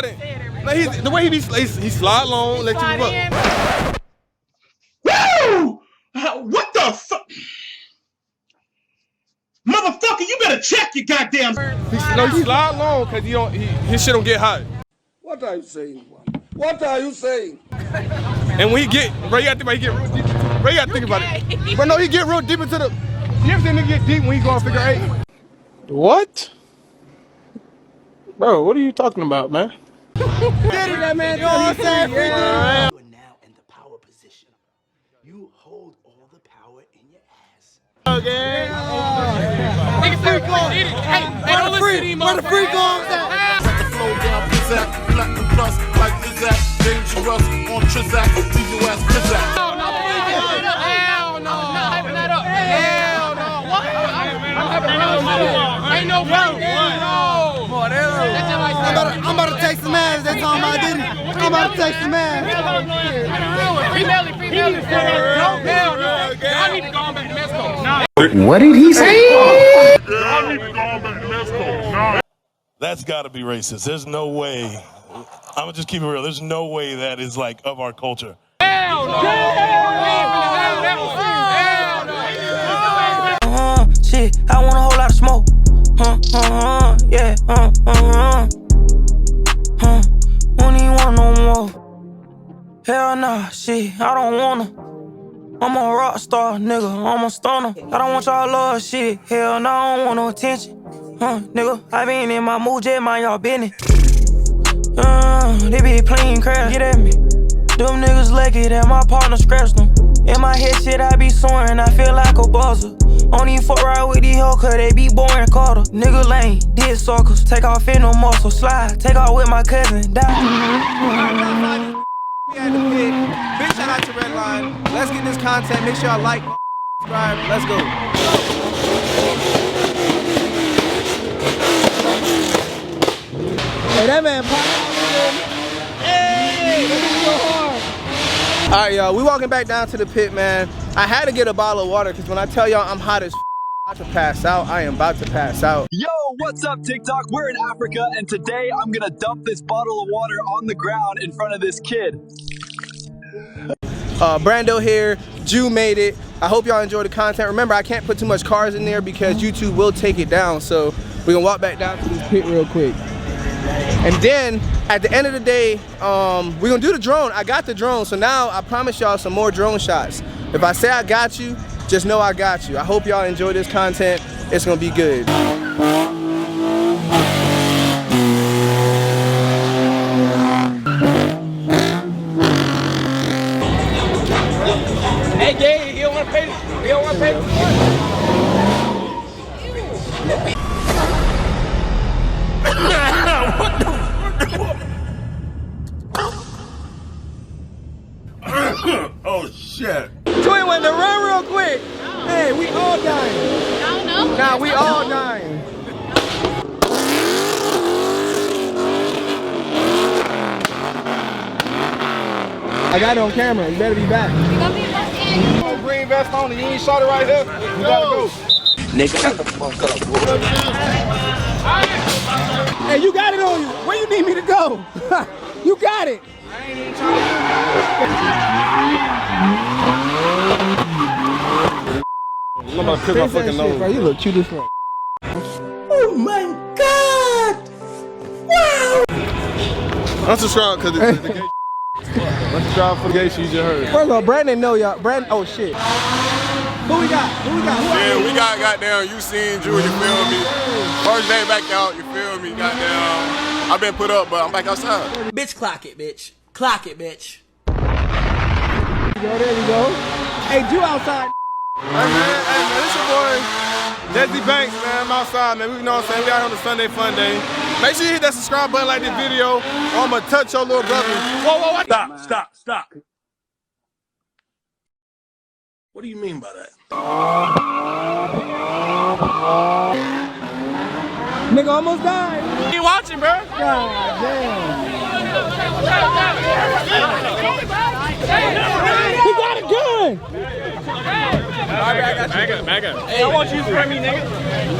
No, the way he slide long, let you look. Woo! What the fuck? Motherfucker, you better check your goddamn. He slide long because his shit don't get hot. What are you saying? What are you saying? And when he get, bro, you gotta think about he get real deep. Bro, you gotta think about it. But no, he get real deep into the. You ever seen him get deep when he going figure 8? What? Bro, what are you talking about, man? That man, you know what I'm saying? You are now in the power position. You hold all the power in your ass. Okay. Nigga said, hey, don't listen to him. Where the free goes at? Set the flow down, Pizzak, platinum plus, like Pizzak, dangerous on Trizak, leave your ass Pizzak. Hell no. Ain't no I'm about to take some ass. That's all I did. I'm about to take some ass. Female. Hell no. I need to go on back to Mexico. What did he say? That's got to be racist. There's no way. I'm gonna just keep it real. There's no way that is like of our culture. Hell no. Shit, I want a whole lot of smoke. Yeah. Don't even want no more. Hell nah, shit, I don't wanna. I'm a rock star, nigga, I'm a stoner. I don't want y'all love shit, hell no, I don't want no attention. Nigga, I been in my mood, just mind y'all business. They be playing crap, get at me. Them niggas lucky that my partner scratched them. In my head shit, I be soaring, I feel like a buzzer. Only fuck right with these hoes, cause they be boring Carter. Nigga lame, did suckers, take off in no muscle, slide, take off with my cousin, die. We at the pit. Big shout out to Redline. Let's get this content. Make sure y'all like, subscribe. Let's go. Hey, that man popped. Hey, that is so hard. All right, y'all. We walking back down to the pit, man. I had to get a bottle of water because when I tell y'all I'm hot as about to pass out, I am about to pass out. Yo, what's up, TikTok? We're in Africa, and today I'm gonna dump this bottle of water on the ground in front of this kid. Brando here, Jew made it. I hope y'all enjoy the content. Remember, I can't put too much cars in there because YouTube will take it down. So we're gonna walk back down to this pit real quick. And then at the end of the day, we're gonna do the drone. I got the drone, so now I promise y'all some more drone shots. If I say I got you, just know I got you. I hope y'all enjoy this content. It's gonna be good. Hey, Gay, you don't want to pay the Oh shit. Twin went to run real quick. Hey, we all dying. I don't know. Nah, we all dying. I got it on camera. You better be back. You gonna be investing? Oh, green vest on, you ain't shot it right here. You gotta go. Nigga, shut the fuck up, bro. Hey, you got it on you. Where you need me to go? You got it. I ain't even trying to. I'm about to clip my fucking nose. Bro, you look cute as fuck. Oh my God. Wow. Unsubscribe because the gay. Unsubscribe for the gay shit you just heard. First of all, Brandon know y'all. Brandon, oh shit. Who we got? Yeah, we got goddamn you seen Drew, you feel me? First day back out, you feel me? Goddamn. I've been put up, but I'm back outside. Bitch, clock it, bitch. Clock it, bitch. There we go. Hey, Drew outside. Hey man, this your boy Desi Banks, man. I'm outside, man. You know what I'm saying? We out here on the Sunday Fun Day. Make sure you hit that subscribe button, like this video, or I'm gonna touch your little brother. Whoa. Stop. What do you mean by that? Nigga almost died. You watching, bro? God damn. He got a gun. Back up. Hey, I want you to spray me, nigga.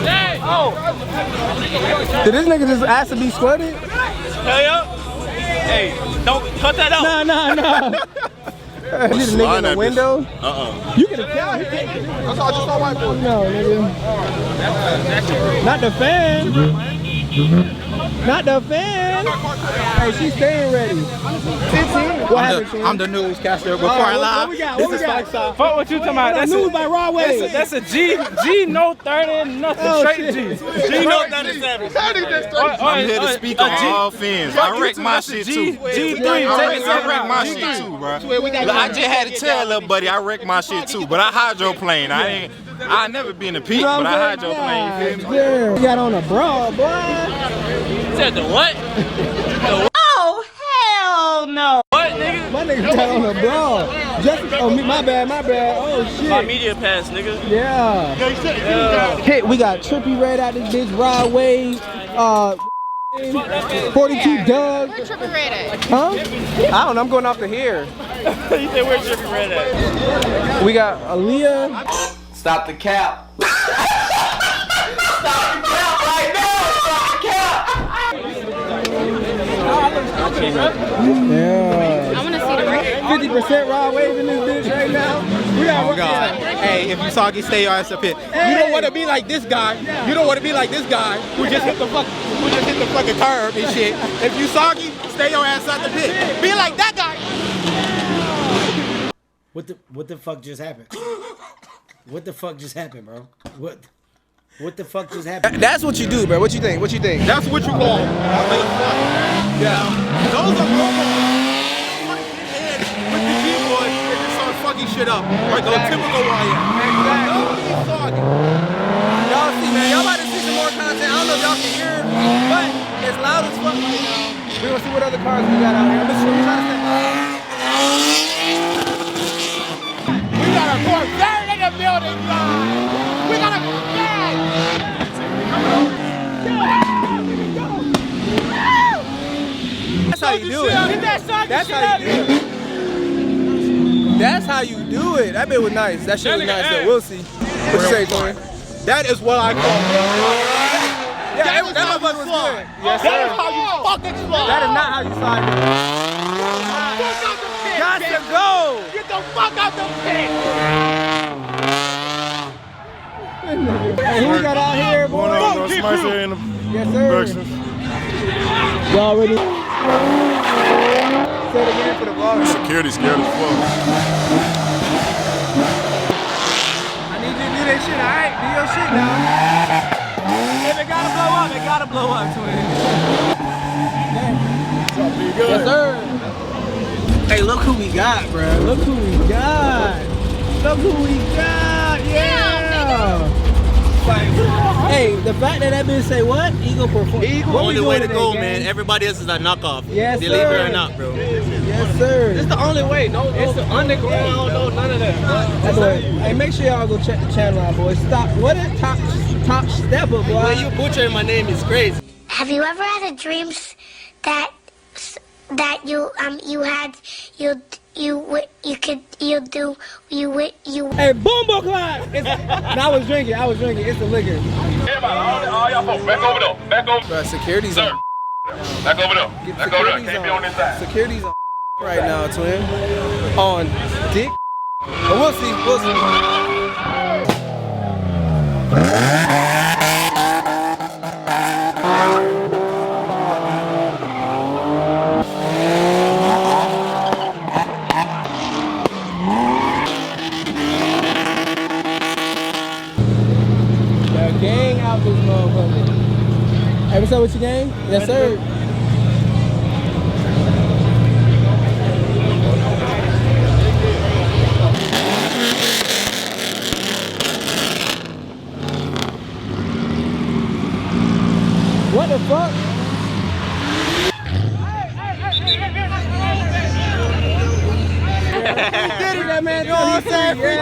Hey! Oh! Did this nigga just ask to be squirted? Hell yeah. Hey, don't cut that out. Nah. You need a nigga in the window? You can tell. I just saw white boy. No, nigga. Not the fan. Not the fan. Hey, she's staying ready. What happened, I'm the newscaster. Before I lie, what we got? What we got? Fuck what you talking about. That's news by Raw Wave. That's a G no 30 nothing straight G. G no 37. I'm here to speak on all fins. I wreck my shit too. G3. I wreck my shit too, bro. I just had to tell little buddy I wreck my shit too, but I hydroplane. I never been a peak, but I hydroplane. You feel me? Yeah, you got on a bra, boy. Said the what? Oh, hell no. What, nigga? My nigga got on a bra. My bad. Oh shit. My media pass, nigga. Yeah. Hit, we got Trippy Red out this bitch, Rod Wave, 42 Doug. Where Trippie Red at? Huh? I don't know, I'm going off to here. He said, where's Trippie Red at? We got Aaliyah. Stop the cap. Yeah. I want to see the record. 50% Rod Wave in this bitch right now. We got Hey, if you soggy, stay your ass up here. You don't want to be like this guy. You don't want to be like this guy who just hit the fucking curb and shit. If you soggy, stay your ass out the pit. Be like that guy. What the fuck just happened? What the fuck just happened, bro? What the fuck just happened? That's what you do, bro. What you think? That's what you call. Yeah. Those are normal. With the G-boy, they just start fucking shit up. Like a typical YM. Exactly. Y'all see, man. Y'all about to see some more content. I don't know if y'all can hear it, but it's loud as fuck right now. We're gonna see what other cars we got out here. Let's try to step We got a Corvette in the building, y'all. We got a Corvette. That's how you do it. That's how you do it. That bit was nice. That shit was nice though. We'll see. What you say, Tony? That is what I call. Yeah, that motherfucker was good. Yes, That is sir. how you fucking slide. That is not how you slide. Got to go. Get the fuck out the pit. Hey, who we got out here, boy? Yes, sir. Y'all ready? Say it again for the vlog. Security scared as fuck. I need you to do that shit, alright? Do your shit now. If it gotta blow up, it gotta blow up, twin. Yes, sir. Hey, look who we got, bro. Look who we got. Yeah. Hey, the fact that bitch say what? Eagle perform. Only way to go, man. Everybody else is a knockoff. Yes, Believe it sir. or not, bro. Yes, sir. It's the only way. No, it's the underground. No, none of that. That's right. Hey, make sure y'all go check the channel out, boys. Stop. What is top stepper, boy? When you butchering my name is crazy. Have you ever had a dream that you Hey, boom, boom, clock. I was drinking. It's the liquor. All y'all folks, back over there. Back over. Bro, security's on. Back over there. Back over there. Security's Can't be on this side. Security's on right now, twin. On dick. But we'll see. Gang out this motherfucker. Hey, what's up with your gang? Yes, sir. What the fuck? Did it, that man. You know what I'm saying? Free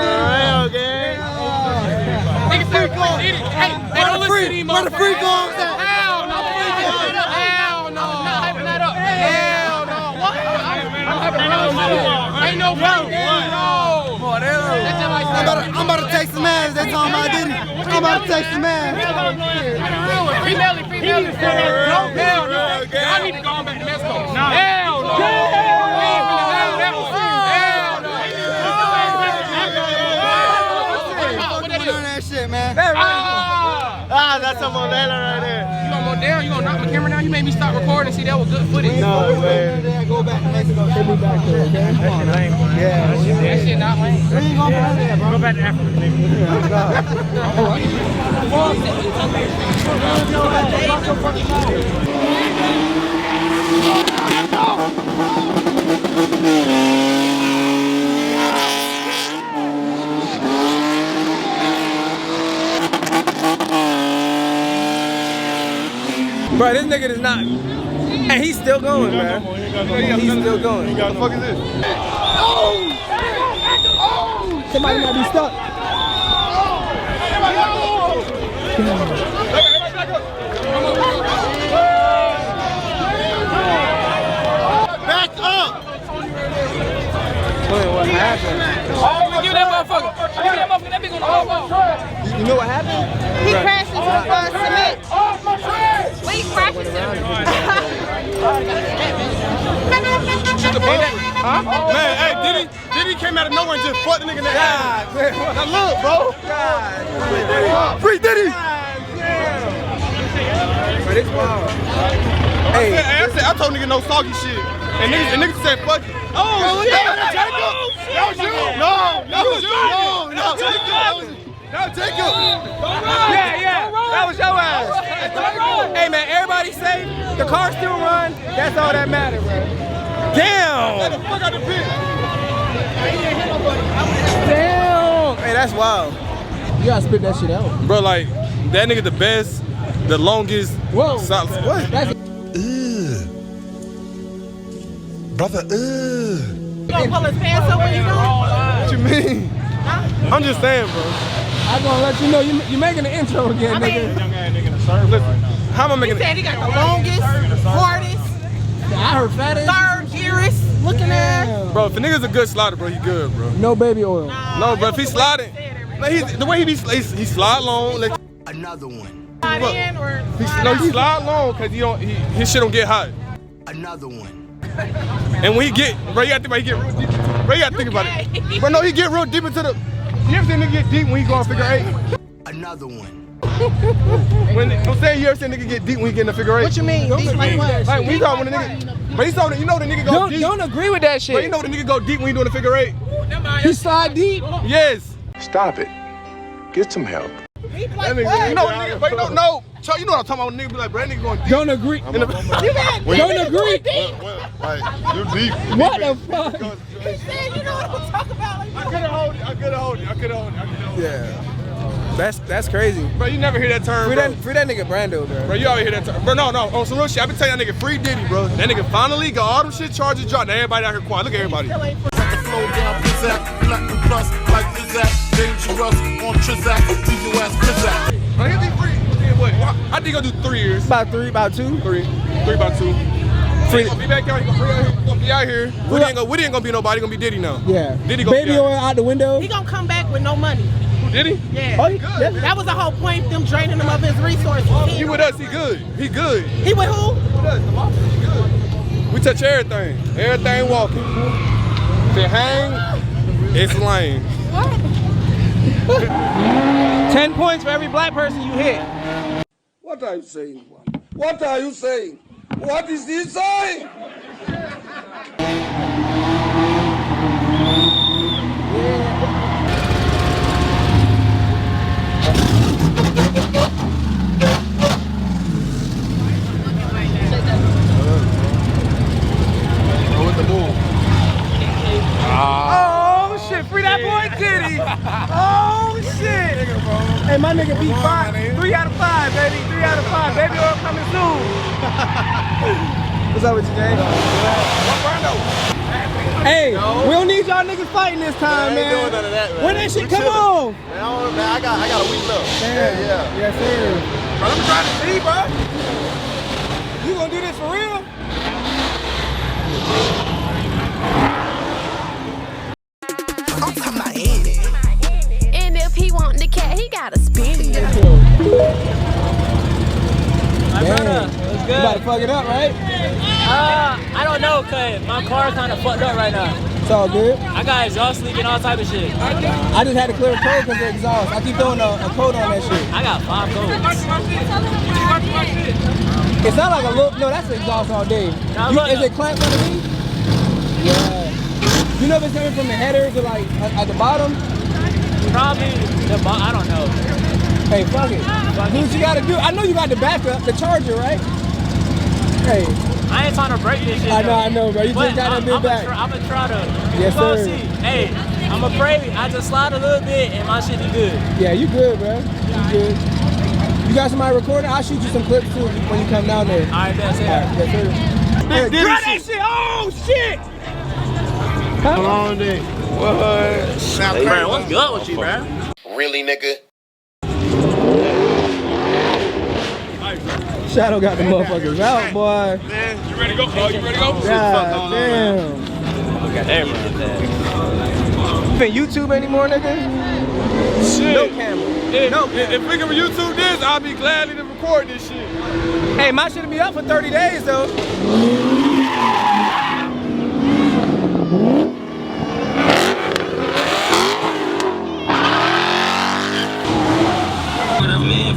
Nigga, hey, don't listen to him. Where the free goes at? Hell no. Hell no. I'm not hyping that up. Hell no. What? I'm hyping that up. Ain't no free game, no. I'm about to take some ass. They talking about Diddy. I'm about to take some ass. Free Melly. Hell no. I need to go on back to Mexico. Hell no. me stop recording. See, that was good footage. No, man. Go back to Mexico. Take me back there, okay? Come on, man. Yeah. That shit not lame. We ain't going back there, bro. Go back to Africa, nigga. Bro, this nigga is not. And he's still going, man. He's still going. What the fuck is this? Somebody might be stuck. Back up! Wait, what happened? Give that motherfucker. Give that motherfucker. That bitch on the wall. You know what happened? He crashed into cement. What he crashed into? Shit the bumper. Huh? Man, hey, Diddy came out of nowhere and just fucked the nigga in the ass. Now look, bro. Free Diddy. But it's wild. Hey, I told nigga no soggy shit. And niggas said fuck it. Oh, shit. That was you. No, that was you. No, Jacob. Yeah. That was your ass. Hey, man, everybody safe. The car still run. That's all that matters, bro. Damn. Get the fuck out the pit. Damn. Hey, that's wild. You gotta spit that shit out. Bro, like, that nigga the best, the longest. Whoa. What? That's Brother, You gonna pull his pants up when you know? What you mean? I'm just saying, bro. I'm gonna let you know you making the intro again, nigga. How am I making He said he got the longest, hardest, I heard fattest. third gearest looking at. Bro, if a nigga's a good slider, bro, he good, bro. No baby oil. No, bro, if he's sliding, like the way he slide long, like Another one. Slide in or he slide long because his shit don't get hot. Another one. And when he get, bro, you gotta think about he get real deep. Bro, you gotta think about it. Bro, no, he get real deep into the. You ever seen a nigga get deep when he go on figure eight? Another one. I'm saying you ever seen a nigga get deep when he get in the figure eight? What you mean? Deep like what? Like when he talking when the nigga, but he saw you know the nigga go deep. Don't agree with that shit. But you know the nigga go deep when he doing the figure eight. He slide deep. Yes. Stop it. Get some help. Deep That like nigga, what? you know, nigga, but you don't know. So you know what I'm talking about? When nigga be like, bro, that nigga going deep. Don't agree. You got Don't agree. like, you deep. What the fuck? He said, you know what I'm talking about? Like, I could've hold it. Yeah. That's crazy. Bro, you never hear that term, Free that nigga Brando, bro. Bro, you always hear that term. Bro, no. On some real shit, I been telling that nigga free Diddy, bro. That nigga finally got all them shit charges dropped. Now everybody out here quiet. Look at everybody. Slow down, Pizzak, platinum plus, like Zizak, dangerous on Trizak, leave your ass Pizzak. Bro, he'll be free. Yeah, what? I think he'll do 3 years. About 2. 3, about 2. Free. He gonna be back out. He gonna be out here. Woody ain't gonna be nobody. He gonna be Diddy now. Yeah. Diddy gonna Baby be oil out the window. he gonna come back with no money. Who, Diddy? Yeah. Oh, yeah. That was the whole point, them draining him of his resources. He with us. He good. He good. He with who? With us. The mafia. He good. We touch everything. Everything walking. To hang, it's lame. 10 points for every black person you hit. What are you saying? What are you saying? What is he saying? Oh shit, free that boy Diddy. Oh shit. Hey, my nigga beat 3 out of 5, baby. 3 out of 5. Baby oil coming soon. What's up with you, Jay? Hey, we don't need y'all niggas fighting this time, man. Doing none of that, man. When that shit come on? Man, I got a week left. Yeah. Yes, sir. Bro, I'm trying to see, bro. You gonna do this for real? I'm talking about in it. And if he want the cat, he gotta spin it. Damn. You about to fuck it up, right? I don't know, cause my car's kind of fucked up right now. It's all good. I got exhaust leak and all type of shit. I just had to clear a code because of exhaust. I keep throwing a code on that shit. I got 5 codes. It sounds like a little, no, that's an exhaust all day. Is it clamped underneath? Yeah. You know if it's coming from the headers or like at the bottom? Probably the bottom, I don't know. Hey, fuck it. Do what you gotta do. I know you got the backup, the charger, right? Hey. I ain't trying to break this shit. I know, bro. You just got that big back. I'm gonna try to. Yes, you gonna sir. see. Hey, I'm afraid I just slide a little bit and my shit be good. Yeah, you good, bro. You good. You got somebody recording? I'll shoot you some clips too when you come down there. All right, that's it. Yes, sir. Hey, grab that shit! Oh, shit! Huh? Long day. What? Hey, man, what's good with you, man? Really, nigga? Shadow got the motherfuckers out, boy. Man, you ready to go? Oh, you ready to go? God damn. Damn. You ain't YouTube anymore, nigga? Shit. No camera. If we can YouTube this, I'll be gladly to record this shit. Hey, my shit'll be up for 30 days though.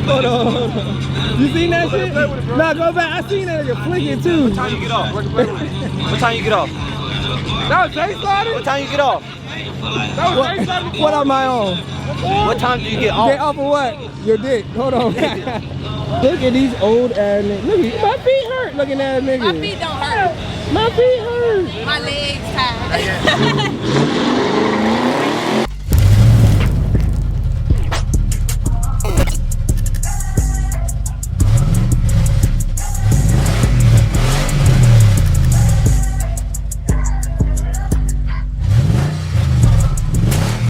Hold on. You seen that shit? Nah, go back. I seen that nigga flicking too. What time you get off? What time you get off? That was Jay Slaughter? What time you get off? What am I on? What time do you get off? Get off of what? Your dick. Hold on. Look at these old ass niggas. Look at my feet hurt looking at niggas. My feet don't hurt. My feet hurt. My legs tired.